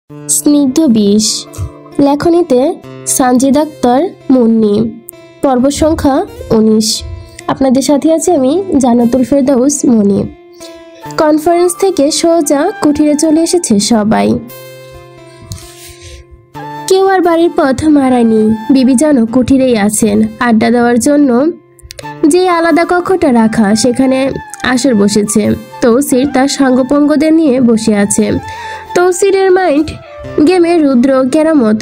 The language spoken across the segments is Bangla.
স্নিগ্ধ বিষ লেখনীতে সানজিদ আক্তার মুন্নি। পর্ব সংখ্যা 19। আপনাদের সাথে আছে আমি জান্নাতুল ফেরদাউস মনি। কনফারেন্স থেকে সোজা কুঠিরে চলে এসেছে সবাই। কেউ আর বাড়ির পথ মারায়নি। বিবি যেন কুঠিরেই আছেন আড্ডা দেওয়ার জন্য। যে আলাদা কক্ষটা রাখা সেখানে আসর বসেছে। তৌসির তার সাঙ্গপঙ্গদের নিয়ে বসে আছে। তৌসিরের মাইন্ড গেমে রুদ্র, কেরামত,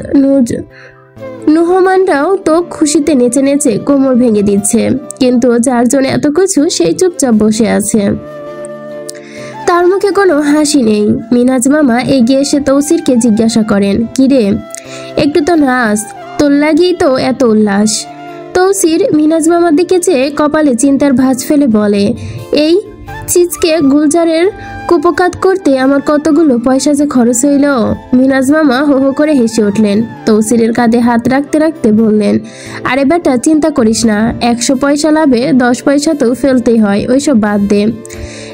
নুহমানরাও তো খুশিতে নেচে নেচে কোমর ভেঙে দিচ্ছে, কিন্তু যার জন্য এত কিছু সেই চুপচাপ বসে আছে। তার মুখে কোনো হাসি নেই। মিনাজ মামা এগিয়ে এসে তৌসিরকে জিজ্ঞাসা করেন, কিরে একটু তো নাচ, তোর লাগেই তো এত উল্লাস। তৌসির মিনাজ মামার দিকে চেয়ে কপালে চিন্তার ভাঁজ ফেলে বলে, এই চিজকে গুলজারের কুপকাত করতে আমার কতগুলো পয়সা যে খরচ হইল। মিনাজ মামা হো হো করে হেসে উঠলেন। তৌসিরের কাঁধে হাত রাখতে রাখতে বললেন, আরে বেটা চিন্তা করিস না, 100 পয়সা লাভে 10 পয়সা তো ফেলতেই হয়, ওইসব বাদ দে।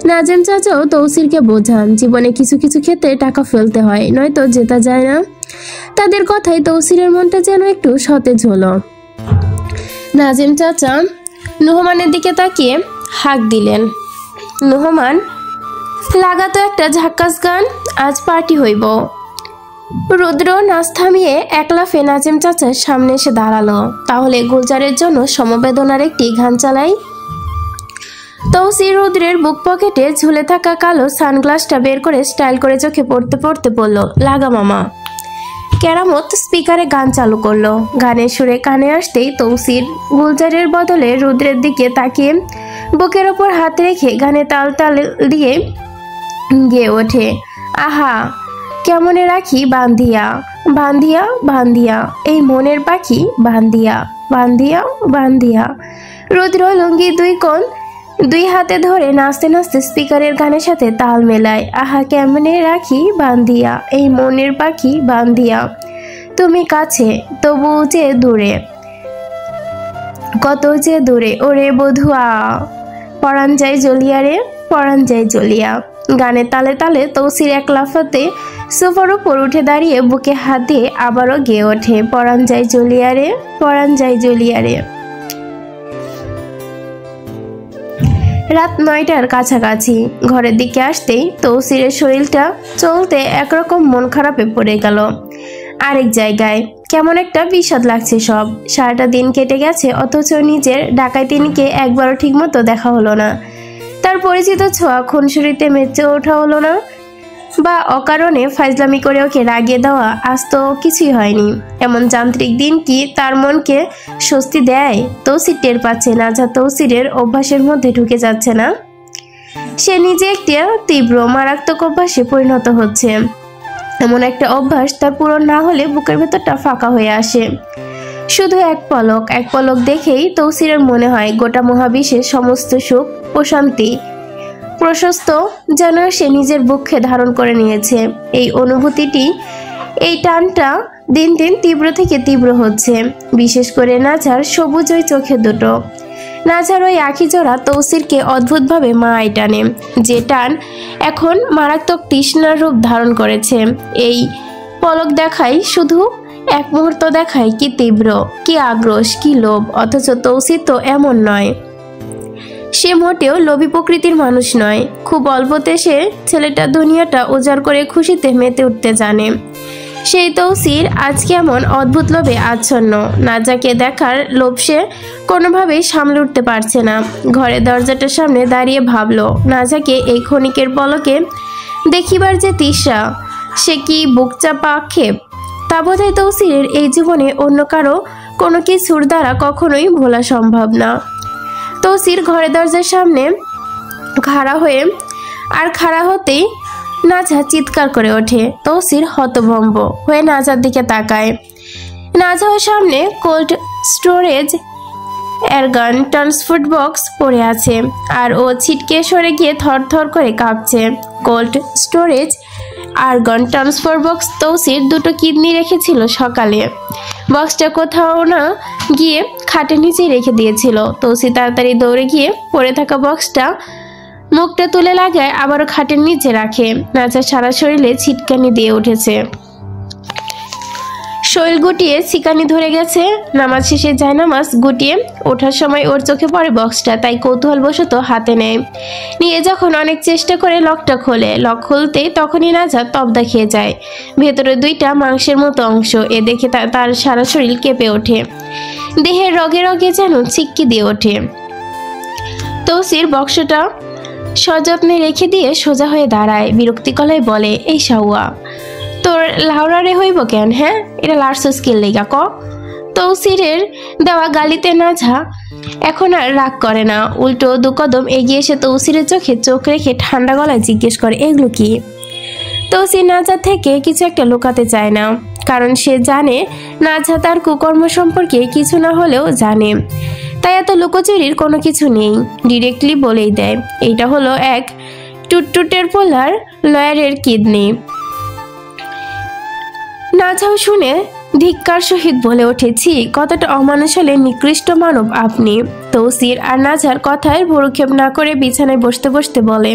নাজেম চাচাও তৌসিরকে বোঝান, জীবনে কিছু কিছু ক্ষেত্রে টাকা ফেলতে হয়, নয়তো জেতা যায় না। তাদের কথায় তৌসিরের মনটা যেন একটু সতেজ হলো। নাজেম চাচা নুহমানের দিকে তাকিয়ে হাঁক দিলেন, নুহমান লাগাতো একটা ঝাক্কাস গান, আজ পার্টি হইব। রুদ্র নাচ থামিয়ে এক লাফে নাজেম চাচার সামনে এসে দাঁড়ালো। তাহলে গুলজারের জন্য সমবেদনার একটি গান চালাই। তৌসির রুদ্রের বুক পকেটে ঝুলে থাকা কালো সানগ্লাসটা বের করে স্টাইল করে চোখে পড়তে পড়তে বলল, লাগা মামা। কেরামত স্পিকারে গান চালু করলো। গানের সুরে কানে আসতেই তৌসির গুলজারের বদলে রুদ্রের দিকে তাকিয়ে বুকের ওপর হাত রেখে গানে তাল তাল দিয়ে গেয়ে ওঠে, আহা কেমনে রাখি বান্ধিয়া বান্ধিয়া বান্ধিয়া, এই মনের পাখি বান্ধিয়া বান্ধিয়া বান্ধিয়া। রুদ্র লুঙ্গি দুই হাতে ধরে নাচতে নাচতে স্পিকারের গানের সাথে তাল মেলায়, আহা কেমনে রাখি বান্ধিয়া, এই মনের পাখি বান্ধিয়া, তুমি কাছে তবু যে দূরে, কত যে দূরে ওরে বধুয়া, পরাণ যায় জ্বলিয়া রে পরাণ যায় জ্বলিয়া। গানের তালে তালে তৌসির এক লাফাতে সোফার উপর উঠে দাঁড়িয়ে বুকে হাত দিয়ে আবারও গেয়ে ওঠে, পরাণ যায় জ্বলিয়া রে পরাণ যায় জ্বলিয়া রে। রাত 9টার কাছাকাছি ঘরের দিকে আসতেই তৌসিরের শরীরটা চলতে একরকম মন খারাপে পড়ে গেল। আরেক জায়গায় কেমন একটা বিষাদ লাগছে সব। সারাটা দিন কেটে গেছে অথচ নিজের ডাকাইতিনিকে একবারও ঠিকমতো দেখা হলো না। তার পরিচিত ছোঁয়া খুনসুরিতে মেচে ওঠা হলো না, বা অকারণে ফাইজলামি করে ওকে রাগিয়ে দেওয়া আজ তো কিছুই হয়নি। এমন যান্ত্রিক দিন কি তার মনকে স্বস্তি দেয়? তৌসির টের পাচ্ছে না যা তৌসিরের অভ্যাসের মধ্যে ঢুকে যাচ্ছে না। সে নিজে একটি তীব্র মারাত্মক অভ্যাসে পরিণত হচ্ছে। এমন একটা অভ্যাস তার পূরণ না হলে বুকের ভেতরটা ফাঁকা হয়ে আসে। শুধু এক পলক দেখেই তৌসিরের মনে হয় গোটা মহাবিশ্বের সমস্ত সুখ প্রশান্তি প্রশস্ত যেন সে নিজের বুকে ধারণ করে নিয়েছে। এই অনুভূতিটি, এই টানটা দিন দিন তীব্র থেকে তীব্র হচ্ছে। বিশেষ করে নাঝার সবুজ ওই চোখে দুটো, নাঝার ওই আঁখি জোড়া তৌসিরকে অদ্ভুতভাবে মায় টানে। যে টান এখন মারাত্মক তৃষ্ণার রূপ ধারণ করেছে। এই পলক দেখাই, শুধু এক মুহূর্ত দেখায় কি তীব্র, কি আগ্রস, কি লোভ। অথচ তৌসির তো এমন নয়। সে মোটেও লোভী প্রকৃতির মানুষ নয়। খুব অল্পতে সে ছেলেটা দুনিয়াটা উজাড় করে খুশিতে মেতে উঠতে জানে। সেই তৌসির আজ কেমন অদ্ভুত লোভে আচ্ছন্ন। নাজাকে দেখার লোভ সে কোনোভাবেই সামলে উঠতে পারছে না। ঘরের দরজাটার সামনে দাঁড়িয়ে ভাবলো, নাজাকে এই ক্ষণিকের পলকে দেখিবার যে তৃষা, সে কি বুক চাপা আক্ষেপ, তা বোধহয় তৌসিরের এই জীবনে অন্য কারো কোনো কিছুর দ্বারা কখনোই ভোলা সম্ভব না। তৌসির ঘরের দরজার সামনে খাড়া হতেই নাজা চিৎকার করে ওঠে। তৌসির হতভম্ব হয়ে নাজার দিকে তাকায়। নাজা ওর সামনে cold storage airgun transport box পড়ে আছে, আর ও ছিটকে সরে গিয়ে থরথর করে কাঁপছে। Cold storage organ transfer box Tausir দুটো কিডনি রেখেছিল সকালে। বক্সটা কোথাও না গিয়ে খাটের নিচেই রেখে দিয়েছিল। তৌসির তাড়াতাড়ি দৌড়ে গিয়ে পড়ে থাকা বক্সটা মুখটা তুলে লাগায়, আবারও খাটের নিচে রাখে। নাচা সারা শরীরে ছিটকানি দিয়ে উঠেছে। শরীর গুটিয়ে সিকানি ধরে গেছে। নামাজ শেষে জায়নামাজ গুটিয়ে ওঠার সময় ওর চোখে পড়ে বক্সটা, তাই কৌতূহলবশত হাতে নেয়। নিয়ে যখন অনেক চেষ্টা করে লকটা খোলে, লক খুলতেই তখনই নাজাত তবদা খেয়ে যায়। ভেতরে 2টা মাংসের মতো অংশ। এ দেখে তার সারা শরীর কেঁপে ওঠে, দেহের রগে রগে যেন চিক্কি দিয়ে ওঠে। তৌসির বক্সটা সযত্নে রেখে দিয়ে সোজা হয়ে দাঁড়ায়, বিরক্তি গলায় বলে, এই শাওয়া, তোর লাউরারে হইব কেন? হ্যাঁ, এটা লার্সস কিল লেগা ক। তৌসিরের দেওয়া গালিতে নাজা এখন আর রাগ করে না, উল্টো 2 কদম এগিয়ে এসে তৌসিরের চোখে চোখ রেখে ঠান্ডা গলায় জিজ্ঞেস করে, এগুলো কি? তৌসির নাজা থেকে কিছু একটা লুকাতে চায় না, কারণ সে জানে নাজা তার কুকর্ম সম্পর্কে কিছু না হলেও জানে, তাই এত লুকোচুরির কোনো কিছু নেই। ডিরেক্টলি বলেই দেয়, এইটা হলো এক টুটটুটের পোলার লয়ারের কিডনি। নাজাও শুনে ধিক্কার সহিত বলে উঠেছি, কতটা অমানুষ হলে নিকৃষ্ট মানব আপনি। তৌসির আর নাজার কথায় ভ্রুক্ষেপ না করে বিছানায় বসতে বসতে বলে,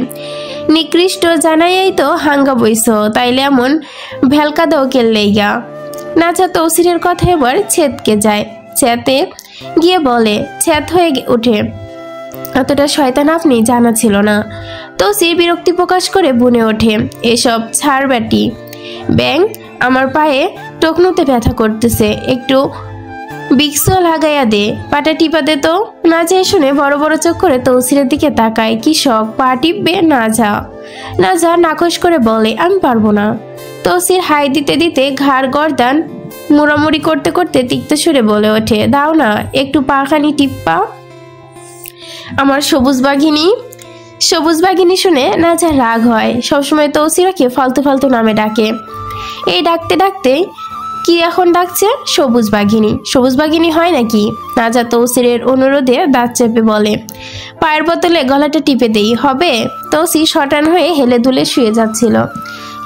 নিকৃষ্ট জানাইয়াই তো হাঙ্গা বইস, তাইলে এমন ভেলকা দাও কেল্লেইগা। নাজা তৌসিরের কথা এবার ছেদকে যায়, ছেতে গিয়ে বলে, ছেদ হয়ে ওঠে, এতটা শয়তান আপনি জানা ছিল না। তৌসির বিরক্তি প্রকাশ করে বনে ওঠে, এসব ছাড় ব্যাটি, ব্যাং আমার পায়ে টকনুতে ব্যথা করতেছে, একটু বিক্স লাগাইয়া দে, পাটা টিপা দে তো। নাজা শুনে বড় বড় চোখ করে তৌসিরের দিকে তাকায়, কি শখ, পা টিপবে নাজা। নাজা নাকশ করে বলে, আমি পারবো না। তৌসির হাই দিতে দিতে ঘাড় গর্দান মুড়ামুড়ি করতে করতে তিক্ত সুরে বলে ওঠে, দাও না একটু পাখানি টিপ্পা আমার সবুজ বাঘিনী। সবুজ বাঘিনী শুনে নাজা রাগ হয়, সবসময় তৌসিরাকে ফালতু ফালতু নামে ডাকে। এই ডাকতে ডাকতে কি এখন ডাকছে সবুজ বাঘিনী? সবুজ বাঘিনী হয় নাকি? নাজা তৌসিরের অনুরোধে দাঁত চেপে বলে, পায়ের বোতলে গলাটা টিপে দেই হবে? তৌসি শটান হয়ে হেলে দুলে শুয়ে যাচ্ছিল,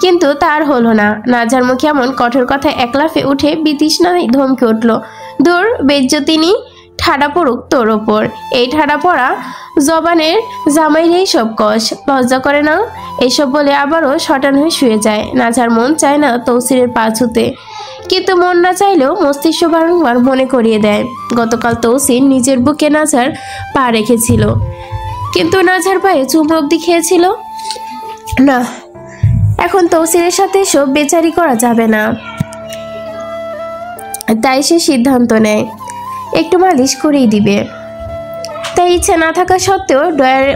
কিন্তু তার হলো না। নাজার মুখে এমন কঠোর কথা এক লাফে উঠে বিতৃষ্ণায় ধমকে উঠল, দূর বেজ্জতিনি, ঠাডা পড়ুক তোর ওপর। এই ঠাডা পড়া জবানের জামাইরেই সব কষ, লজ্জা করে না? এইসব বলে আবারও শটান হয়ে শুয়ে যায়। নাজার মন চায় না তৌসিরের পা ছুতে, কিন্তু মন না চাইলেও মস্তিষ্ক বারংবার মনে করিয়ে দেয়, গতকাল তৌসির নিজের বুকে নাজার পা রেখেছিল, কিন্তু নাজার পায়ে চুম অব্দি খেয়েছিল না। এখন তৌসিরের সাথে এসব বেচারি করা যাবে না, তাই সে সিদ্ধান্ত নেয় একটু মালিশ করেই দিবে। তাই ইচ্ছে না থাকা সত্ত্বেও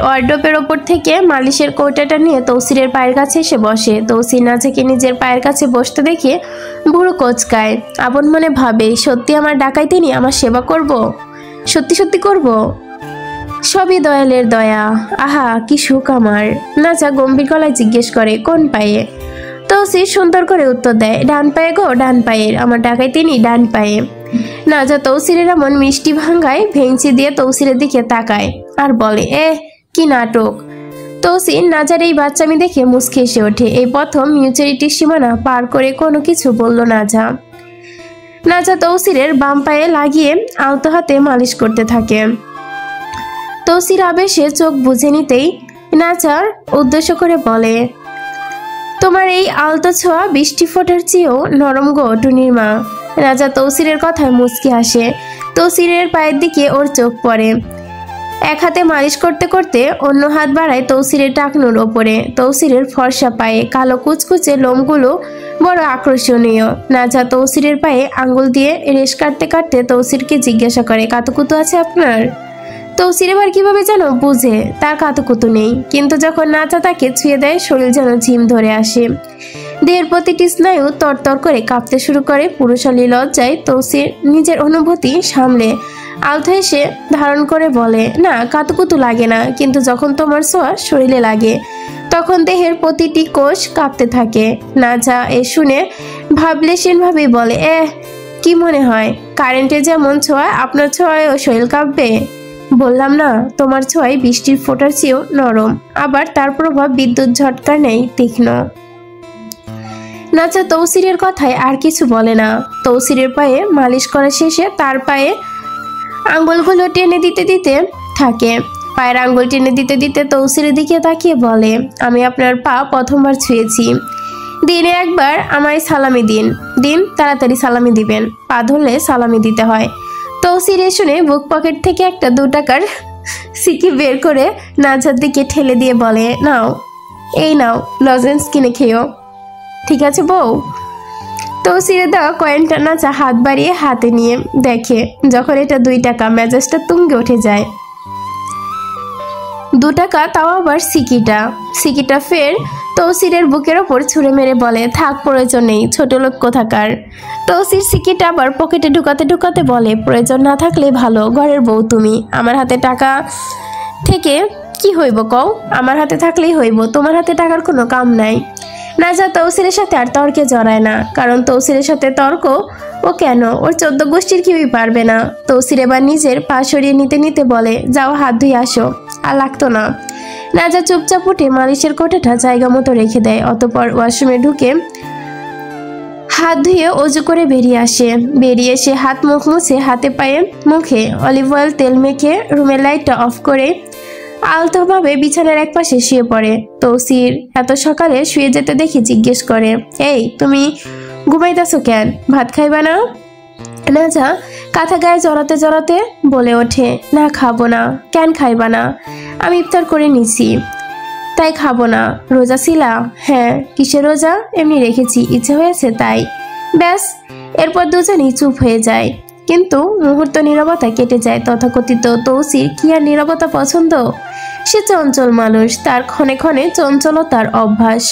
ওয়ার্ডরোবের ওপর থেকে মালিশের কৌটাটা নিয়ে তৌসিরের পায়ের কাছে এসে বসে। তৌসির নাজাকে নিজের পায়ের কাছে বসতে দেখে বুড়ো কোচকায়, আপন মনে ভাবে, সত্যি আমার ডাকাই তিনি আমার সেবা করব? সত্যি সত্যি করব? সবই দয়ালের দয়া, আহা কি সুখ আমার। নাজা গম্ভীর গলায় জিজ্ঞেস করে, কোন পায়ে? তৌসির সুন্দর করে উত্তর দেয়, ডান পায়ে গো, ডান পায়ের, আমার ডাকাই তিনি ডান পায়ে। নাজা তৌসিরের এমন মিষ্টি ভাঙ্গায় ভেঙচি দিয়ে তৌসিরের দিকে তাকায় আর বলে, কি নাটক। তৌসির নাজার এই বাচ্চামি দেখে মুচকে এসে ওঠে। এই প্রথম মিউচুরিটির সীমানা পার করে কোনো কিছু বলল নাজা। নাজা তৌসিরের বাম পায়ে লাগিয়ে আলতো হাতে মালিশ করতে থাকে। তৌসির আবেশে চোখ বুঝে নিতেই নাজার উদ্দেশ্য করে বলে, তোমার এই আলতো ছোঁয়া বৃষ্টি ফোটার চেয়েও নরম গো টুনির মা। রাজা তৌসিরের কথায় মুচকি আসে। তৌসিরের পায়ের দিকে ওর চোখ পড়ে। এক হাতে মালিশ করতে করতে অন্য হাত বাড়ায় তৌসিরের টাকনুর ওপরে। তৌসিরের ফর্সা পায়ে কালো কুচকুচে লোমগুলো বড় আকর্ষণীয়। নাজা তৌসিরের পায়ে আঙ্গুল দিয়ে রেশ কাটতে কাটতে তৌসিরকে জিজ্ঞাসা করে, কাতুকুতু আছে আপনার? তৌসির এবার কিভাবে যেন বুঝে তার কাতুকুতু নেই, কিন্তু যখন নাজা তাকে ছুঁয়ে দেয় শরীর যেন ঝিম ধরে আসে। দেহের প্রতিটি স্নায়ু তরতর করে কাঁপতে শুরু করে। পুরুষালী লজ্জায় তৌসির নিজের অনুভূতি সামলে আলতো এসে ধারণ করে বলে, না কাতুকুতু লাগে না, কিন্তু যখন তোমার ছোঁয়া শরীরে লাগে তখন দেহের প্রতিটি কোষ কাঁপতে থাকে। নাজা এ শুনে ভাবলেশীনভাবেই বলে, কি মনে হয় কারেন্টে যেমন ছোঁয়া আপনার ছোঁয়ায়ও শরীর কাঁপবে? বললাম না তোমার ছোঁয়ায় বৃষ্টির ফোঁটার চেয়েও নরম, আবার তার প্রভাব বিদ্যুৎ ঝটকার নেই তীক্ষ্ণ। নাজা তৌসিরের কথায় আর কিছু বলে না। তৌসিরের পায়ে মালিশ করা শেষে তার পায়ে আঙ্গুলগুলো টেনে দিতে দিতে থাকে। পায়ের আঙ্গুল টেনে দিতে দিতে তৌসিরের দিকে তাকিয়ে বলে, আমি আপনার পা প্রথমবার ছুঁয়েছি, দিনে একবার আমায় সালামি দিন তাড়াতাড়ি সালামি দিবেন, পা ধরলে সালামি দিতে হয়। তৌসির শুনে বুক পকেট থেকে একটা 2 টাকার সিকি বের করে নাজার দিকে ঠেলে দিয়ে বলে, নাও, এই নাও, লজেন্স কিনে খেও, ঠিক আছে বউ? তৌসিরে দেওয়া কয়েনটা নাজা হাত বাড়িয়ে হাতে নিয়ে দেখে যখন এটা 2 টাকা, মেজাজটা তুঙ্গে উঠে যায়। 2 টাকা, তাও আবার সিকিটা ফের তৌসিরের বুকের ওপর ছুঁড়ে মেরে বলে, থাক, প্রয়োজন নেই, ছোট লোক কোথাকার। তৌসির সিকিটা আবার পকেটে ঢুকাতে বলে, প্রয়োজন না থাকলে ভালো, ঘরের বউ তুমি, আমার হাতে টাকা থেকে কি হইব কও? আমার হাতে থাকলেই হইব, তোমার হাতে টাকার কোনো কাম নাই। নাজা তৌসিরের সাথে আর তর্কে জড়ায় না, কারণ তৌসিরের সাথে তর্ক ও কেন, ওর 14 গোষ্ঠীর কেউই পারবে না। তৌসির এবার নিজের পা সরিয়ে নিতে বলে, যাও হাত ধুয়ে আসো, আর লাগতো না। নাজা চুপচাপ উঠে মালিশের কোটাটা জায়গা মতো রেখে দেয়, অতঃপর ওয়াশরুমে ঢুকে হাত ধুয়ে অজু করে বেরিয়ে এসে হাত মুখ মুছে হাতে পায়ে মুখে অলিভ অয়েল তেল মেখে রুমের লাইটটা অফ করে আলতোভাবে বিছানার একপাশে শুয়ে পড়ে। তৌসির এত সকালে শুয়ে যেতে দেখি জিজ্ঞেস করে, এই তুমি ঘুমাইতেছো কেন, ভাত খাইবা না? নাজা কাঁথা গায়ে জড়াতে বলে ওঠে, না খাবো না। কেন খাইবা না? আমি ইফতার করে নিছি, তাই খাবো না। রোজা ছিলা? হ্যাঁ। কিসের রোজা? এমনি রেখেছি, ইচ্ছে হয়েছে তাই। ব্যাস, এরপর দুজনেই চুপ হয়ে যায়, কিন্তু মুহূর্ত নীরবতা কেটে যায়। তথাকথিত তৌসির কি আর নীরবতা পছন্দ? সে চঞ্চল মানুষ, তার ক্ষণে ক্ষণে চঞ্চলতার অভ্যাস।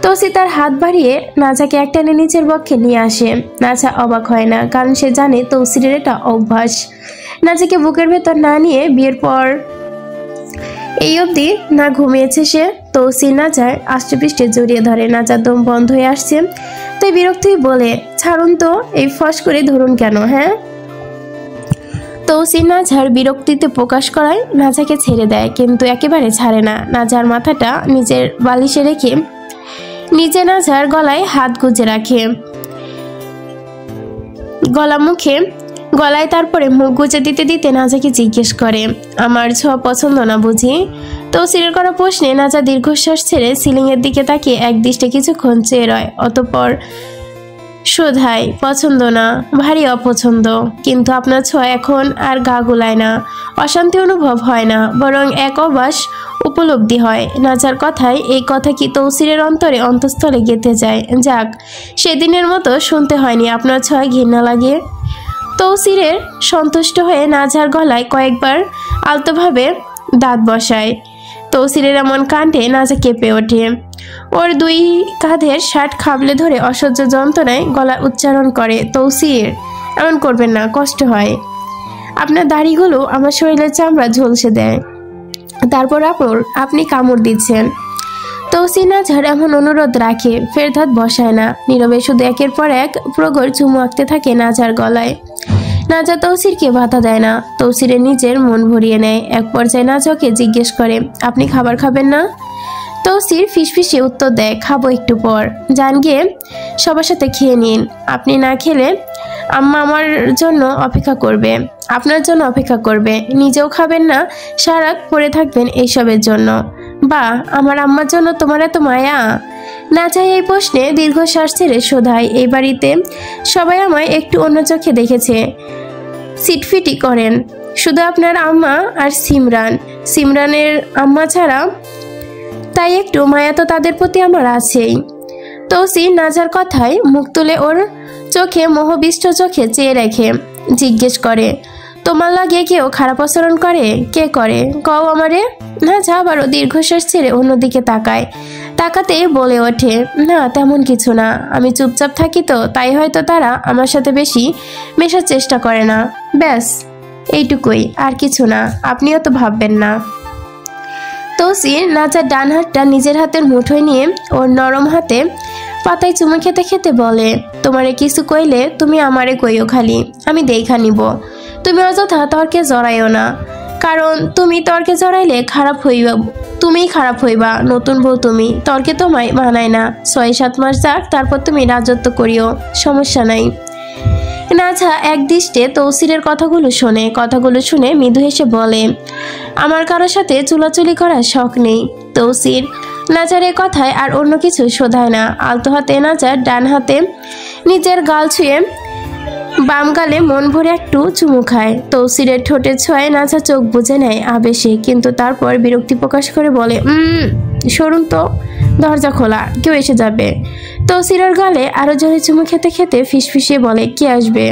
তৌসির তার হাত বাড়িয়ে নাজাকে একটানে নিচের বক্ষে নিয়ে আসে। নাজা অবাক হয় না, কারণ সে জানে তৌসিরের এটা অভ্যাস। নাজাকে বুকের ভেতর না নিয়ে বিয়ের পর এই অবধি না ঘুমিয়েছে সে। তৌসির নাজার আষ্টপৃষ্টে জড়িয়ে ধরে। নাজার দম বন্ধ হয়ে আসছে, তাই বিরক্তই বলে, ছাড়ুন তো, এই ফস করে ধরুন কেন? হ্যাঁ। তৌসির নাজার বিরক্তিতে প্রকাশ করায় নাজাকে ছেড়ে দেয়, কিন্তু একেবারে ছাড়ে না। নাজার মাথাটা নিজের বালিশে রেখে নিজে নাজার গলায় হাত গুজে রাখে, গলায় তারপরে মুখ গুজে দিতে নাজাকে জিজ্ঞেস করে, আমার ছোঁয়া পছন্দ না বুঝি? তৌসিরের করা প্রশ্নে নাজা দীর্ঘশ্বাস ছেড়ে সিলিং এর দিকে তাকিয়ে একদৃষ্টে কিছুক্ষণ চেয়ে রয়, অতঃপর শোধায়, পছন্দ না, ভারী অপছন্দ। কিন্তু আপনার ছোঁয়া এখন আর গা গুলায় না, অশান্তি অনুভব হয় না, বরং এক অবাস উপলব্ধি হয়। নাজার কথায় এই কথা কি তৌসিরের অন্তঃস্থলে গেঁথে যায়। যাক, সেদিনের মতো শুনতে হয়নি আপনার ছোঁয়া ঘৃণা লাগে। তৌসিরের সন্তুষ্ট হয়ে নাজার গলায় কয়েকবার আলতোভাবে দাঁত বসায়। তৌসিরের এমন কাণ্ডে নাজা কেঁপে ওঠে। ওর 2 কাঁধের শার্ট খাবলে ধরে অসহ্য যন্ত্রণায় গলা উচ্চারণ করে, তৌসির, এমন করবেন না, কষ্ট হয়। আপনার দাড়িগুলো আমার শরীরের চামড়া ঝলসে দেয়, তারপর আপনি কামড় দিচ্ছেন। তৌসির নাজার এমন অনুরোধ রাখে, ফের দাঁত বসায় না, নীরবে শুধু একের পর এক প্রগর চুমু আঁকতে থাকে নাজার গলায়। নাজা তৌসিরকে বাধা দেয় না, তৌসিরের নিজের মন ভরিয়ে নেয়। এক পর্যায়ে নাজাকে জিজ্ঞেস করে, আপনি খাবার খাবেন না? তৌসির ফিসফিসে উত্তর দেয়, খাবো একটু পর, যান গিয়ে সবার সাথে খেয়ে নিন। আপনি না খেলে আম্মা আমার জন্য অপেক্ষা করবে, আপনার জন্য অপেক্ষা করবে, নিজেও খাবেন না, সারা রাত পড়ে থাকবেন এইসবের জন্য। বা আমার আম্মার জন্য তোমার এত মায়া? না চাই এই প্রশ্নে দীর্ঘশ্বাস ছেড়ে শোধায়, এই বাড়িতে সবাই আমায় একটু অন্য চোখে দেখেছে, সিটফিটি করেন, শুধু আপনার আম্মা আর সিমরানের আম্মা ছাড়া, তাই একটু মায়া তো তাদের প্রতি আমার আছেই। তৌসির নাজার কথায় মুখ তুলে ওর চোখে মোহবিষ্ট চোখে চেয়ে রেখে জিজ্ঞেস করে, তোমার লাগে কেউ খারাপ আচরণ করে? কে করে কও আমারে? নাজা আবারও দীর্ঘশ্বাস ছেড়ে অন্যদিকে তাকাতে বলে ওঠে, না তেমন কিছু না, আমি চুপচাপ থাকি তো, তাই হয়তো তারা আমার সাথে বেশি মেশার চেষ্টা করে না, ব্যাস এইটুকুই, আর কিছু না, আপনিও তো ভাববেন না। তৌসির নাজার ডান হাতটা নিজের হাতের মুঠোয় নিয়ে ওর নরম হাতে পাতায় চুমু খেতে খেতে বলে, তোমারে কিছু কইলে তুমি আমারে কইও খালি, আমি দেখা নিব। তুমি অযথা তর্কে জড়াইও না, কারণ তুমি তর্কে জড়াইলে তুমিই খারাপ হইবা। নতুন বউ তুমি, তর্কে তোমায় মানায় না। 6-7 মাস যাক, তারপর তুমি রাজত্ব করিও, সমস্যা নাই। নাজা একদৃষ্টে তৌসিরের কথাগুলো শুনে মৃদু হেসে বলে, আমার কারোর সাথে চুলাচুলি করার শখ নেই। তৌসির নাজারের কথায় আর অন্য কিছু শোধায় না। আলতো হাতে নাজার ডান হাতে নিজের গাল ছুঁয়ে বাম গালে মন ভরে একটু চুমু খায়। তৌসিরের ঠোঁটের ছোঁয়ায় নাজা চোখ বুজে নেয় আবেশে, কিন্তু তারপর বিরক্তি প্রকাশ করে বলে, সরুন তো, দরজা খোলা, কেউ এসে যাবে। তৌসিরের গালে আরো জোরে চুমু খেতে খেতে ফিসফিসিয়ে বলে, কে আসবে?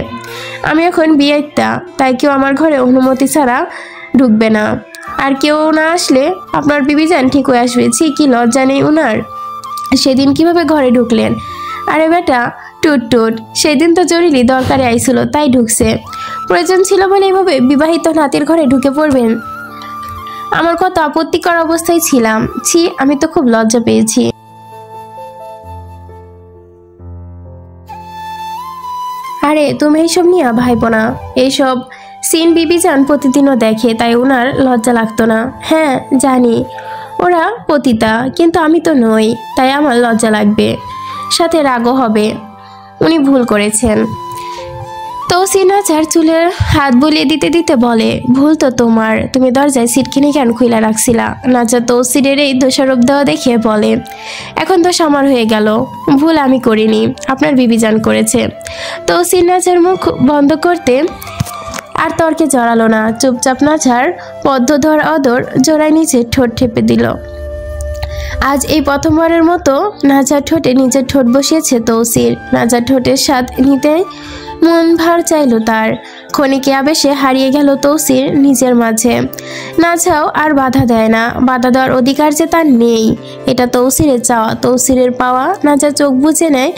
আমি এখন বিয়েটা, তাই কেউ আমার ঘরে অনুমতি ছাড়া ঢুকবে না। আর কেউ না আসলে আপনার বিবিজান ঠিক হয়ে আসবে। ছি, কি লজ্জা নেই উনার? সেদিন কিভাবে ঘরে ঢুকলেন? আরে বেটা টুট টুট, সেদিন তো জরুরি দরকারে আইছিল তাই ঢুকছে। প্রয়োজন ছিল বলে এভাবে বিবাহিত নাতির ঘরে ঢুকে পড়বেন? আমার কত আপত্তিকর অবস্থায় ছিলাম। ছি, আমি তো খুব লজ্জা পেয়েছি। আরে তুমি এইসব নিয়ে ভাইবো না। এইসব সিন বিবিজান প্রতিদিনও দেখে, তাই ওনার লজ্জা লাগতো না। হ্যাঁ জানি ওরা পতিতা, কিন্তু আমি তো নই, তাই আমার লজ্জা লাগবে, সাথে রাগও হবে। উনি ভুল করেছেন। তৌসির নাজার চুলের হাত বুলিয়ে দিতে দিতে বলে, ভুল তো তোমার, তুমি দরজায় সিটকিনি কেন খুইলা রাখছিলা? নাজা তৌসিরের এই দোষারোপ দেওয়া দেখে বলে, এখন দোষ আমার হয়ে গেল, ভুল আমি করিনি, আপনার বিবিজান করেছে। তৌসির নাজার মুখ বন্ধ করতে আর তর্কে জড়ালো না, চুপচাপ নাজার পদ্মধর অদর জোড়ায় নিচে ঠোঁট ঠেপে দিল। আজ এই প্রথমবারের মতো নাজার ঠোঁটে নিজের ঠোঁট বসিয়েছে তৌসির। নাজার ঠোঁটের স্বাদ নিতে মন ভার চাইল তার। ক্ষণিকে আবেশে হারিয়ে গেল তৌসির নিজের মাঝে। নাজাও আর বাধা দেয় না, বাধা দেওয়ার অধিকার যে তার নেই, এটা তৌসিরের চাওয়া, তৌসিরের পাওয়া। নাজা চোখ বুজে নেয়,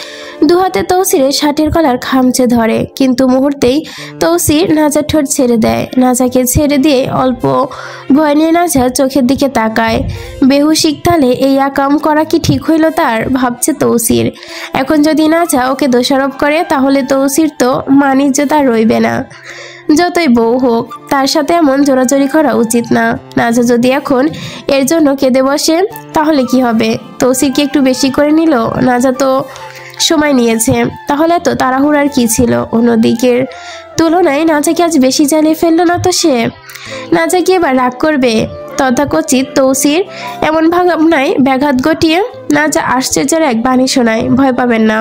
দুহাতে তৌসিরের শার্টের কলার খামচে ধরে, কিন্তু মুহূর্তেই তৌসির নাজার ঠোঁট ছেড়ে দেয়। নাজাকে ছেড়ে দিয়ে অল্প ভয় নিয়ে নাজা চোখের দিকে তাকায়। বেহুশিক তালে এই আকাম করা কি ঠিক হইল তার, ভাবছে তৌসির। এখন যদি নাজা ওকে দোষারোপ করে, তাহলে তৌসির তো মান-ইজ্জত আর রইবে না। যতই বউ হোক, তার সাথে এমন জোরাজোরি করা উচিত না। নাজা যদি এখন এর জন্য কেঁদে বসে, তাহলে কি হবে? তৌসিরকে একটু বেশি করে নিল। নাজা তো সময় নিয়েছে, তাহলে তো তাড়াহুড়ার কি ছিল? অন্যদিকের তুলনায় নাজাকে আজ বেশি জ্বালিয়ে ফেললো না তো সে? নাজা কি এবার রাগ করবে? তথাকথিত তৌসির এমন ভাবনায় ব্যাঘাত ঘটিয়ে নাজা আশ্চর্যের এক বাণী শোনায়, ভয় পাবেন না,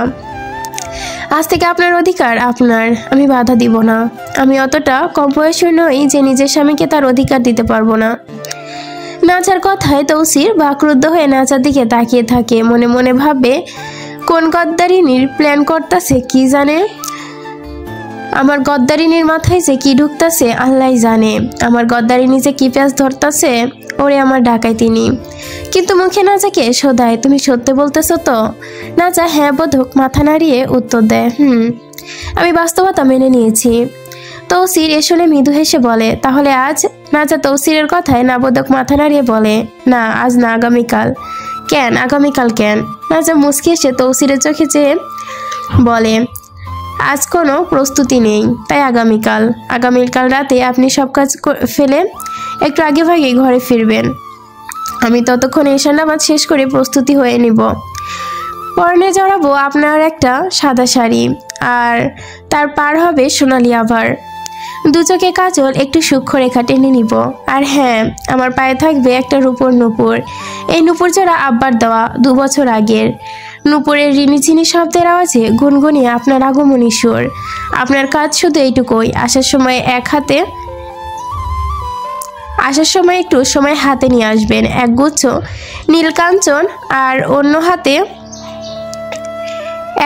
আজ থেকে আপনার অধিকার আপনার, আমি বাধা দিব না। আমি অতটা কম বয়সী নই যে নিজের স্বামীকে তার অধিকার দিতে পারবো না। নাজার কথায় তৌসির বাকরুদ্ধ হয়ে নাজার দিকে তাকিয়ে থাকে। মনে মনে ভাবে, কোন গদ্দারিনীর প্ল্যান করতেছে কি জানে? আমার গদ্দারিনীর মাথায় যে কি ঢুকতেছে আল্লাহ জানে। আমার গদ্দারিনী যে কি প্যাঁচ ধরতেছে, ওরে আমার ডাকাইতিনি। কিন্তু মুখে নাজাকে শোধায়, তুমি সত্যি বলতেছো তো? নাজা হ্যাঁ বোধক মাথা নাড়িয়ে উত্তর দেয়, আমি বাস্তবতা মেনে নিয়েছি। তৌসির এ শুনে মৃদু হেসে বলে, তাহলে আজ? নাজা তৌসিরের কথায় নাবোধক মাথা নাড়িয়ে বলে, না আজ না, আগামীকাল। কেন আগামীকাল কেন? নাজা মুচকি এসে তৌসিরের চোখে চেয়ে বলে, আজ কোনো প্রস্তুতি নেই, তাই আগামীকাল। আগামীকাল রাতে আপনি সব কাজ ফেলে একটু আগে ভাগে ঘরে ফিরবেন। আমি ততক্ষণ ঈশান নামাজ শেষ করে প্রস্তুতি হয়ে নিব। পরনে জড়াবো আপনার একটা সাদা শাড়ি, আর তার পার হবে সোনালি আভার। দু চোখে কাজল, একটু সূক্ষ্ম রেখা টেনে নিব। আর হ্যাঁ, আমার পায়ে থাকবে একটা রূপোর নূপুর। এই নূপুর জোড়া আব্বার দেওয়া, 2 বছর আগের। নূপুরের রিনিঝিনি শব্দের আওয়াজে গুনগুনিয়ে আপনার আগমনী সুর। আপনার কাজ শুধু এইটুকুই, আসার সময় একটু সময় হাতে নিয়ে আসবেন এক গুচ্ছ নীলকাঞ্চন, আর অন্য হাতে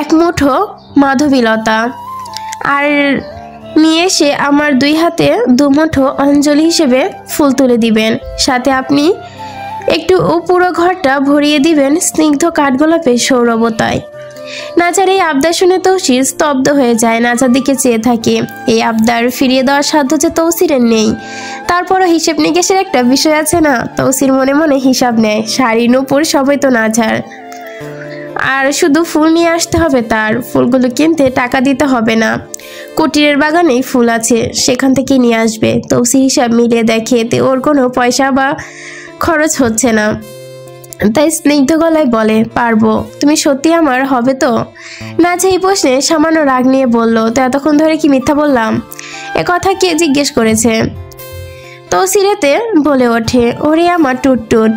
এক মুঠো মাধবীলতা, আর নিয়ে এসে আমার 2 হাতে 2 মুঠো অঞ্জলি হিসেবে ফুল তুলে দিবেন। সাথে আপনি একটু পুরো ঘরটা ভরিয়ে দিবেন স্নিগ্ধ কাঠগোলাপের সৌরভতায়। নাজার এই আবদার শুনে তৌসির স্তব্ধ হয়ে যায়, নাজার দিকে চেয়ে থাকে। এই আবদার ফিরিয়ে দেওয়ার সাধ্য যে তৌসিরের নেই। তারপরও হিসেব নিকেশের একটা বিষয় আছে না? তৌসির মনে মনে হিসাব নেয়, শাড়ি নূপুর সবই তো নাজার, আর শুধু ফুল নিয়ে আসতে হবে তার। ফুলগুলো কিনতে টাকা দিতে হবে না, কুটিরের বাগানেই ফুল আছে, সেখান থেকে নিয়ে আসবে। তৌসির হিসাব মিলিয়ে দেখে এতে ওর কোনো পয়সা বা খরচ হচ্ছে না, তাই স্নিগ্ধ গলায় বলে, পারবো। তুমি সত্যি আমার হবে তো? নাজা এই প্রশ্নে সামান্য রাগ নিয়ে বলল, তো এতক্ষণ ধরে কি মিথ্যা বললাম? এ কথা কে জিজ্ঞেস করেছে? তৌসিরেতে বলে ওঠে, ওরে আমার টুট টুট,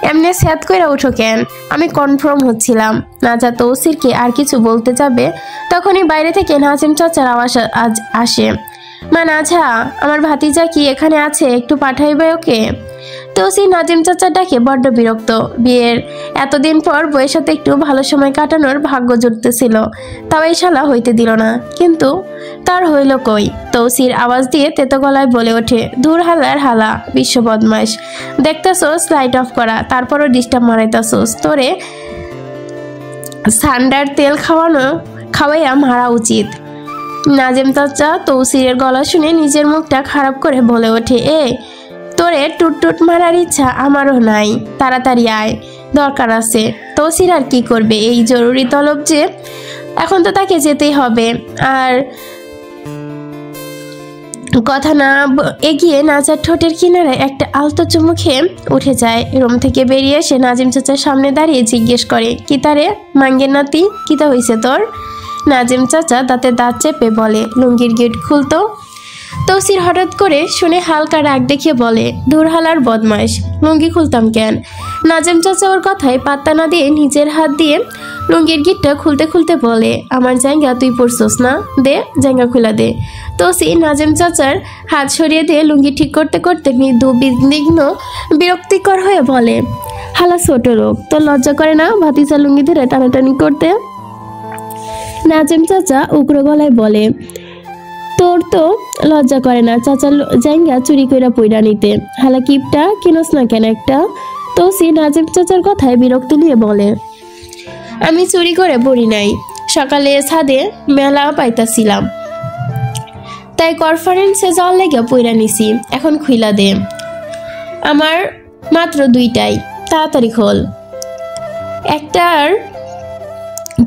এমনি স্যাত কইরা উঠো কেন? আমি কনফার্ম হচ্ছিলাম। নাজা তৌসিরকে আর কিছু বলতে যাবে, তখনই বাইরে থেকে নাজিম চাচার আওয়াজ আসে। মা নাজা, আমার ভাতিজা কি এখানে আছে? একটু পাঠাইবে ওকে। তৌসির নাজিম চাচার ডাকে বড্ড বিরক্ত। বিয়ের এতদিন পর বউয়ের সাথে একটু ভালো সময় কাটানোর ভাগ্য জুটতেছিল, তাও এই শালা হইতে দিল না। কিন্তু তার হইল কই? তৌসির আওয়াজ দিয়ে তেতো গলায় বলে ওঠে, দূর হালার হালা, বিশ্ব বদমাইশ। দেখতেছোস লাইট অফ করা, তারপরও ডিস্টার্ব মারাইতেছোস। তোরে সান্ডার তেল খাওয়াইয়া মারা উচিত। নাজিম চাচা তৌসিরের গলা শুনে নিজের মুখটা খারাপ করে বলে ওঠে, তোরে টুট মারার ইচ্ছা আমারও নাই, তাড়াতাড়ি আয়, দরকার আছে। তৌসির আর কি করবে, এই জরুরি তলব যে, এখন তো তাকে যেতেই হবে। আর কথা না এগিয়ে নাজার ঠোঁটের কিনারে একটা আলতো চুমু খেয়ে উঠে যায়। রুম থেকে বেরিয়ে এসে নাজিম চাচার সামনে দাঁড়িয়ে জিজ্ঞেস করে, কিতারে মাঙ্গের নাতি, কিতা হইছে তোর? নাজিম চাচা দাঁতে দাঁত চেপে বলে, লুঙ্গির গেট খুলতো। তৌসির হঠাৎ করে শুনে হালকা রাগ দেখিয়ে বলে, দূর হালার বদমাইশ, লুঙ্গি খুলতাম কেন? নাজিম চাচা ওর কথায় পাত্তা না দিয়ে নিজের হাত দিয়ে লুঙ্গির গিটটা খুলতে খুলতে বলে, আমার জায়গা তুই পড়ছস না, দে জায়গা খুলা দে। তৌসির নাজিম চাচার হাত সরিয়ে দিয়ে লুঙ্গি ঠিক করতে করতে মৃদু বিঘ্ন বিরক্তিকর হয়ে বলে, হালা ছোট লোক, তোর লজ্জা করে না ভাতিজা লুঙ্গি ধরে টানাটানি করতে? নাজিম চাচা উগ্র গলায় বলে, তোর তো লজ্জা করে না চাচার জায়গা চুরি কইরা পইরা নিতে? হালা কিপটা, কিনস না কেন একটা? তৌসির নাজিম চাচার কথায় বিরক্তি নিয়ে বলে, আমি চুরি করে পড়ি নাই, সকালে ছাদে মেলা পাইতাছিলাম, তাই কনফারেন্সে যাওয়ার লেগে পইরা নিছি, এখন খুইলা দে। আমার মাত্র দুইটাই, তাড়াতাড়ি খোল। একটার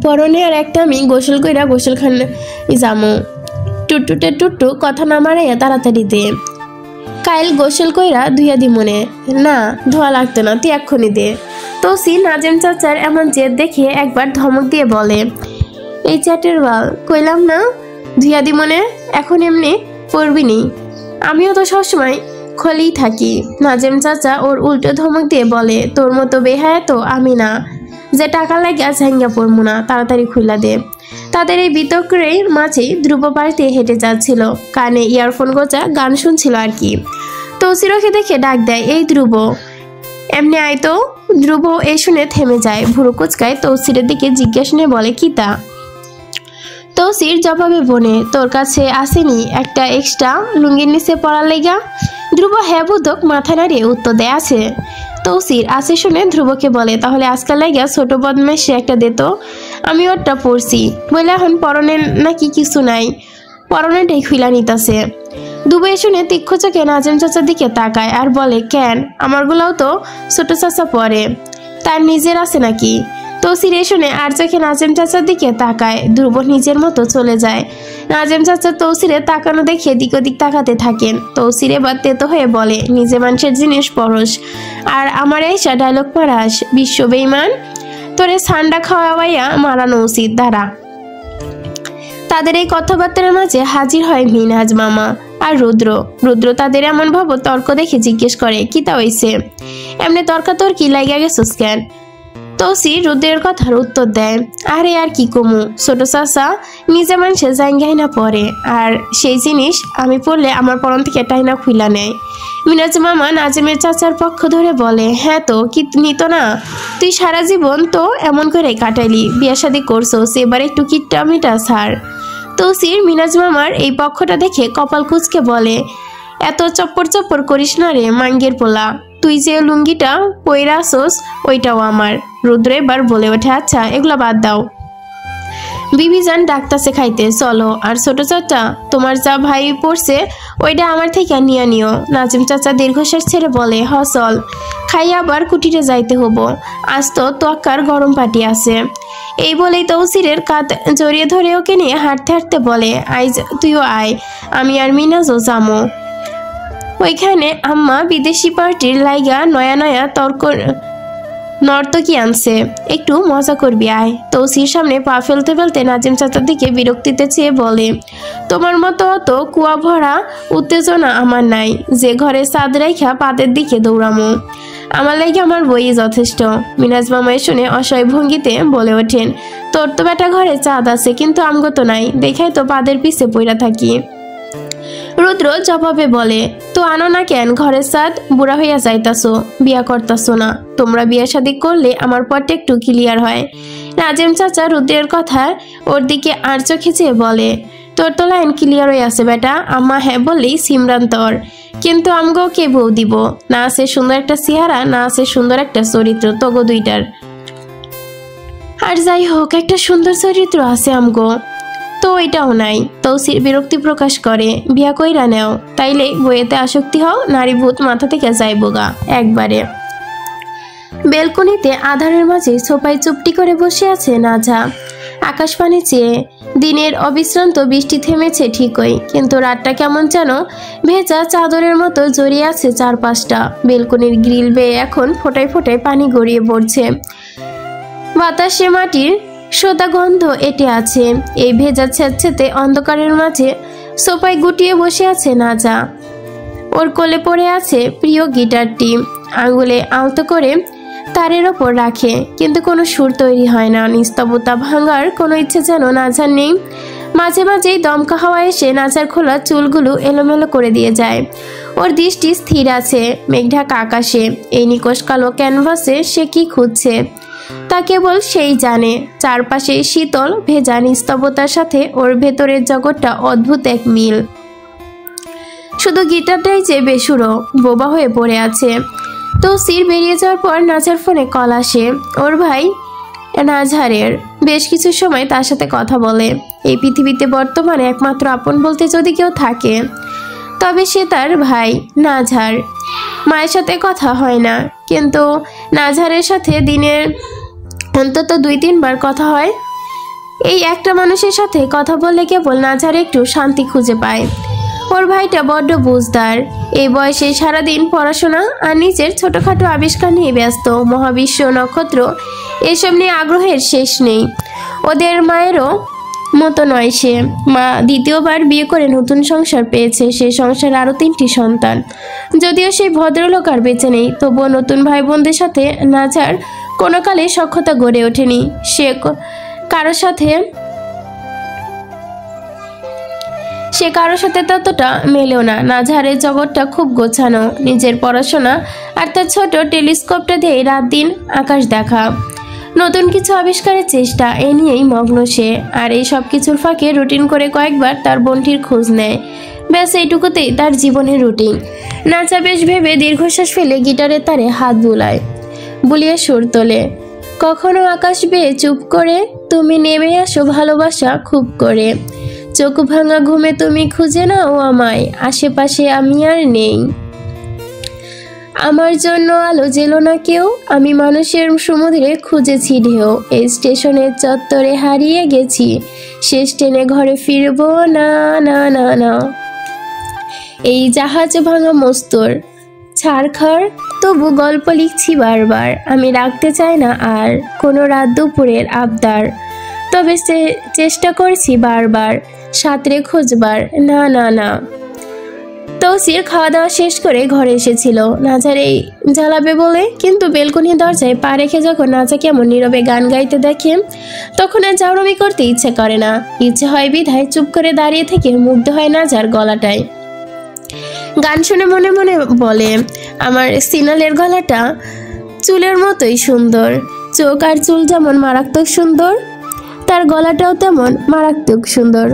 পরনে আর একটা আমি গোসল কইরা গোসলখানে যামু। টুটটুটে টুট্টু কথা না মারাইয়া তাড়াতাড়ি দে। কাইল গোসল কইরা ধুইয়া দি মনে। না ধোয়া লাগতো না, তুই এক্ষুনি দে। তৌসির নাজিম চাচার এমন জেদ দেখে একবার ধমক দিয়ে বলে, এই চ্যাটের বাল, কইলাম না ধুইয়া দি মনে, এখন এমনি পড়বি নি? আমিও তো সবসময় খোলেই থাকি। নাজিম চাচা ওর উল্টো ধমক দিয়ে বলে, তোর মতো বেহায়া তো আমি না যে টাকা লাগিয়া ঝাঙ্গা পড়বো না, তাড়াতাড়ি খুইলা দে। তাদের এই বিতর্কের মাঝেই ধ্রুব বাড়িতে হেঁটে যাচ্ছিল, কানে ইয়ারফোন গোজা গান শুনছিল আর কি। তৌসিরকে দেখে ডাক দেয়, এই ধ্রুব, এমনি আয় তো। ধ্রুব এই শুনে থেমে যায়, ভুরু কুচকায় তৌসিরের দিকে জিজ্ঞেস নিয়ে বলে, কিতা? তৌসির জবাবে বনে, তোর কাছে আসেনি একটা এক্সট্রা লুঙ্গির নিচে পড়ার লেগা? ধ্রুব হ্যাঁ বোধক মাথা নাড়িয়ে উত্তর দেয়, আছে। তৌসির আছে শুনে ধ্রুবকে বলে, তাহলে আজকাল লাগিয়া ছোট বদমাইশে একটা দে তো, আমি ওরটা পড়ছি বলে এখন পরনে নাকি কিছু নাই, পরনেটাই খুইলা নিতাছে। দুবে শুনে তীক্ষ্ণ চোখে নাজিম চাচার দিকে তাকায় আর বলে, কেন আমারগুলাও তো ছোট চাচা পরে, তার নিজের আছে নাকি? তৌসির শুনে আর চোখে নাজিম চাচার দিকে তাকায়। ধ্রুব নিজের মতো চলে যায়। নাজিম চাচা তৌসিরে তাকানো দেখে দিক ওদিক তাকাতে থাকেন। তৌসির এবার তেতো হয়ে বলে, নিজে মানুষের জিনিস পরশ আর আমার এইসা ডায়লগ মারাস, বিশ্ব বেঈমান, তোরে সান্ডা খাওয়াইয়া মারানো উচিত, দাঁড়া। তাদের এই কথাবার্তার মাঝে হাজির হয় মিনহাজ মামা আর রুদ্র। রুদ্র তাদের এমন ভাব তর্ক দেখে জিজ্ঞেস করে, কিতা হইছে? এমনি তর্কাতর্কি লাইগা গেছস কেন? তৌসির রুদ্রের কথার উত্তর দেয়, আরে আর কি কমু, ছোট চাচা নিজে মানুষের জায়গায় না পড়ে, আর সেই জিনিস আমি পড়লে আমার পরন থেকে টাইনা খুইলা নেয়। মিনহাজ মামা নাজিমের চাচার পক্ষ ধরে বলে, হ্যাঁ তো কি নিত না? তুই সারা জীবন তো এমন করে কাটাইলি, বিয়া শাদি করছোস, এবার একটু কিটটা মিটা ছাড়। তৌসির মিনহাজ মামার এই পক্ষটা দেখে কপাল কুচকে বলে, এত চপ্পর চপ্পর করিস না রে মাঙ্গের পোলা, তুই যে লুঙ্গিটা পইরা আসোস ওইটাও আমার। রুদ্র এবার বলে ওঠে, আচ্ছা এগুলা বাদ দাও, বিবিজান ডাকতাছে খাইতে, চলো। আর ছোট চাচা তোমার যা ভাই পড়ছে ওইটা আমার থেকে নিয়ে নিও। নাজিম চাচা দীর্ঘশ্বাস ছেড়ে বলে, হ চল, খাইয়া আবার কুটিরে যাইতে হবো, আজ তো তোয়াক্কার গরম পাটি আছে। এই বলেই তৌসিরের কাঁধ জড়িয়ে ধরে ওকে নিয়ে হাঁটতে হাঁটতে বলে, আইজ তুইও আয়, আমি আর মিনাজও যামো। ওইখানে আম্মা বিদেশি পার্টির লাইগা নয়া নয়া নর্তকী আনছে, একটু মজা করবি আয়। তৌসির সামনে পা ফেলতে ফেলতে নাজিম চাচার দিকে বিরক্তিতে চেয়ে বলে, তোমার মতো অত কুয়া ভরা উত্তেজনা আমার নাই যে ঘরে চাঁদ রাইখা পাতের দিকে দৌড়ামো। আমার লাগে আমার বই যথেষ্ট। মিনাজ মামাই শুনে অসহায় ভঙ্গিতে বলে ওঠেন, তোর তো বেটা ঘরে চাঁদ আছে, কিন্তু আমগো তো নাই, দেখাই তো পাদের পিছে পইরা থাকি। রুদ্র জবাবে বলে, তো আনো না কেন ঘরের চাঁদ, বুড়া হইয়া যাইতাছো, বিয়া করতাছো না, তোমরা বিয়া শাদী করলে আমার পরটা একটু ক্লিয়ার হয়। নাজিম চাচা রুদ্রের কথা ওর দিকে আর চোখে চেয়ে বলে, তোর তো লাইন ক্লিয়ার হয়ে আছে বেটা, আম্মা হ্যাঁ বললেই সিমরান তোর, কিন্তু আমগো কে বউ দিব, না আছে সুন্দর একটা চেহারা, না আছে সুন্দর একটা চরিত্র তগো দুইটার। আর যাই হোক একটা সুন্দর চরিত্র আছে আমগো, তো এটাও নাই। তৌসির বিরক্তি প্রকাশ করে, বিয়া কইরা নেও, তাইলে বইয়েতে আসক্তি হও, নারী ভূত মাথা থেকে যাইবগা একবারে। বেলকনিতে আধারের মাঝে সোফায় চুপটি করে বসে আছে নাজা, আকাশপানে চেয়ে। দিনের অবিশ্রান্ত বৃষ্টি থেমেছে ঠিকই, কিন্তু রাতটা কেমন যেন ভেজা চাদরের মতো জড়িয়ে আছে চারপাশটা। বেলকনির গ্রিল বেয়ে এখন ফোটায় ফোটায় পানি গড়িয়ে পড়ছে, বাতাসে মাটির সোদা গন্ধ এঁটে আছে। এই ভেজা ছেঁচেতে অন্ধকারের মাঝে সোফায় গুটিয়ে বসে আছে নাজা, ওর কোলে পড়ে আছে প্রিয় গিটারটি, আঙুলে আলতো করে তারের ওপর রাখে, কিন্তু কোনো সুর তৈরি হয় না। নিস্তব্ধতা ভাঙার কোনো ইচ্ছে যেন নাজার নেই। মাঝে মাঝেই দমকা হাওয়া এসে নাজার খোলা চুলগুলো এলোমেলো করে দিয়ে যায়। ওর দৃষ্টি স্থির আছে মেঘঢাকা আকাশে, এই নিকশ কালো ক্যানভাসে সে কি খুঁজছে তা কেবল সেই জানে। চারপাশে শীতল ভেজা নিস্তব্ধতার সাথে ওর ভেতরের জগৎটা অদ্ভুত এক মিল। শুধু গিটারটাই যে বেসুরো বোবা হয়ে পড়ে আছে। তৌসির বেরিয়ে যাওয়ার পর নাজার ফোনে কল আসে ওর ভাই নাজহারের। বেশ কিছু সময় তার সাথে কথা বলে। এই পৃথিবীতে বর্তমানে একমাত্র আপন বলতে যদি কেউ থাকে তবে সে তার ভাই নাজহার। মায়ের সাথে কথা হয় না, কিন্তু নাজহারের সাথে দিনের অন্তত 2-3 বার কথা হয়। এই একটা মানুষের সাথে কথা বললে কেবল নাজহার একটু শান্তি খুঁজে পায়। ওর ভাইটা বড্ড বুঝদার, এই বয়সে সারাদিন পড়াশোনা আর নিজের ছোটখাটো আবিষ্কার নিয়ে ব্যস্ত। মহাবিশ্ব, নক্ষত্র এসব নিয়ে আগ্রহের শেষ নেই। ওদের মায়েরও মতো নয় সে। মা দ্বিতীয়বার বিয়ে করে নতুন সংসার পেয়েছে, সে সংসার আরও 3টি সন্তান। যদিও সেই ভদ্রলোক আর বেঁচে নেই, তবুও নতুন ভাই বোনদের সাথে নাজার কোনো কালে সখ্যতা গড়ে ওঠেনি। সে কারোর সাথে ততটা মেলেও না। নাজহারের জগৎটা খুব গোছানো, নিজের পড়াশোনা আর তার ছোট টেলিস্কোপটা দিয়ে রাত দিন আকাশ দেখা, নতুন কিছু আবিষ্কারের চেষ্টা, এ নিয়েই মগ্ন সে। আর এই সব কিছুর ফাঁকে রুটিন করে কয়েকবার তার বোনটির খোঁজ নেয়। ব্যাস এইটুকুতেই তার জীবনের রুটিন। নাজা বেশ ভেবে দীর্ঘশ্বাস ফেলে গিটারের তারে হাত বুলিয়ে সুর তোলে। কখনো আকাশ বেয়ে চুপ করে তুমি নেমে আসো ভালোবাসা খুব করে, চোখ ভাঙা ঘুমে তুমি খুঁজে নাও আমায়, আশেপাশে আমি আর নেই, আমার জন্য আলো জেলো না কেউ, আমি মানুষের সমুদ্রে খুঁজেছি ঢেউ, এই স্টেশনের চত্বরে হারিয়ে গেছি, শেষ ট্রেনে ঘরে ফিরবো না না না না, এই জাহাজ ভাঙা মস্তর ছাড়খাড়, তবু গল্প লিখছি বারবার, আমি রাখতে চাই না আর কোনো রাত দুপুরের আবদার, তবে চেষ্টা করছি বারবার সাঁতরে খোঁজবার না না না। তৌসির খাওয়া দাওয়া শেষ করে ঘরে এসেছিল নাজার এই জ্বালাবে বলে, কিন্তু বেলকনি দরজায় পা রেখে যখন নাজা কেমন নীরবে গান গাইতে দেখে তখন আর জাউরমি করতে ইচ্ছে করে না। ইচ্ছে হয় বিধায় চুপ করে দাঁড়িয়ে থেকে মুগ্ধ হয় নাজার গলাটায়। গান শুনে মনে মনে বলে, আমার সিনালের গলাটা চুলের মতোই সুন্দর, চোখ আর চুল যেমন মারাত্মক সুন্দর, তার গলাটাও তেমন মারাত্মক সুন্দর।